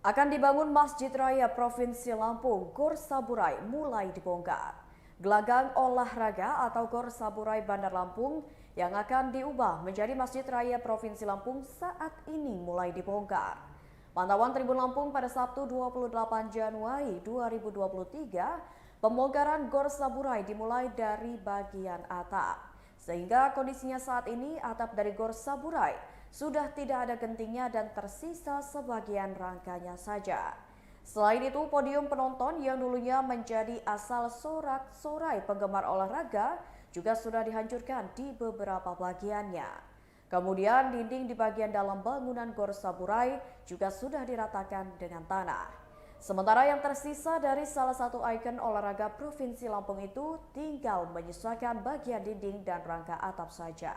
Akan dibangun Masjid Raya Provinsi Lampung, Gor Saburai mulai dibongkar. Gelanggang olahraga atau Gor Saburai Bandar Lampung yang akan diubah menjadi Masjid Raya Provinsi Lampung saat ini mulai dibongkar. Pantauan Tribun Lampung pada Sabtu 28 Januari 2023, pembongkaran Gor Saburai dimulai dari bagian atap. Sehingga kondisinya saat ini atap dari Gor Saburai sudah tidak ada gentingnya dan tersisa sebagian rangkanya saja. Selain itu, podium penonton yang dulunya menjadi asal sorak-sorai penggemar olahraga juga sudah dihancurkan di beberapa bagiannya. Kemudian dinding di bagian dalam bangunan Gor Saburai juga sudah diratakan dengan tanah. Sementara yang tersisa dari salah satu ikon olahraga Provinsi Lampung itu tinggal menyesuaikan bagian dinding dan rangka atap saja.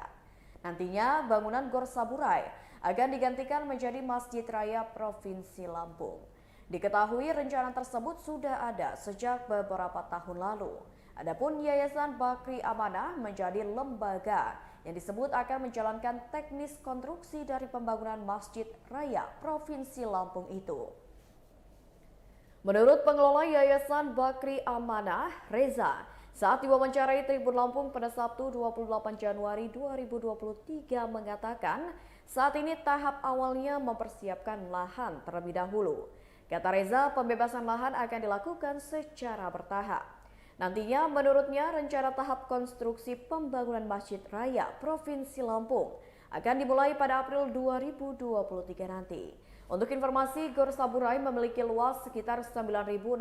Nantinya bangunan Gor Saburai akan digantikan menjadi Masjid Raya Provinsi Lampung. Diketahui rencana tersebut sudah ada sejak beberapa tahun lalu. Adapun Yayasan Bakri Amanah menjadi lembaga yang disebut akan menjalankan teknis konstruksi dari pembangunan Masjid Raya Provinsi Lampung itu. Menurut pengelola Yayasan Bakri Amanah, Reza, saat diwawancarai Tribun Lampung pada Sabtu 28 Januari 2023 mengatakan saat ini tahap awalnya mempersiapkan lahan terlebih dahulu. Kata Reza, pembebasan lahan akan dilakukan secara bertahap. Nantinya menurutnya rencana tahap konstruksi pembangunan Masjid Raya Provinsi Lampung akan dimulai pada April 2023 nanti. Untuk informasi, Gor Saburai memiliki luas sekitar 9.655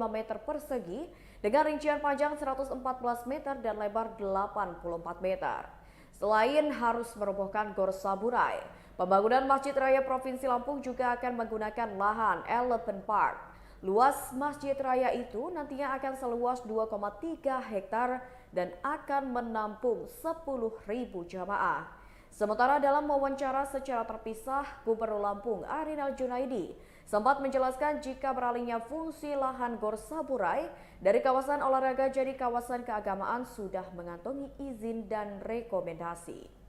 meter persegi dengan rincian panjang 114 meter dan lebar 84 meter. Selain harus merobohkan Gor Saburai, pembangunan Masjid Raya Provinsi Lampung juga akan menggunakan lahan Elephant Park. Luas Masjid Raya itu nantinya akan seluas 2,3 hektar dan akan menampung 10.000 jamaah. Sementara dalam wawancara secara terpisah, Gubernur Lampung Arinal Junaidi sempat menjelaskan jika beralihnya fungsi lahan Gor Saburai dari kawasan olahraga jadi kawasan keagamaan sudah mengantongi izin dan rekomendasi.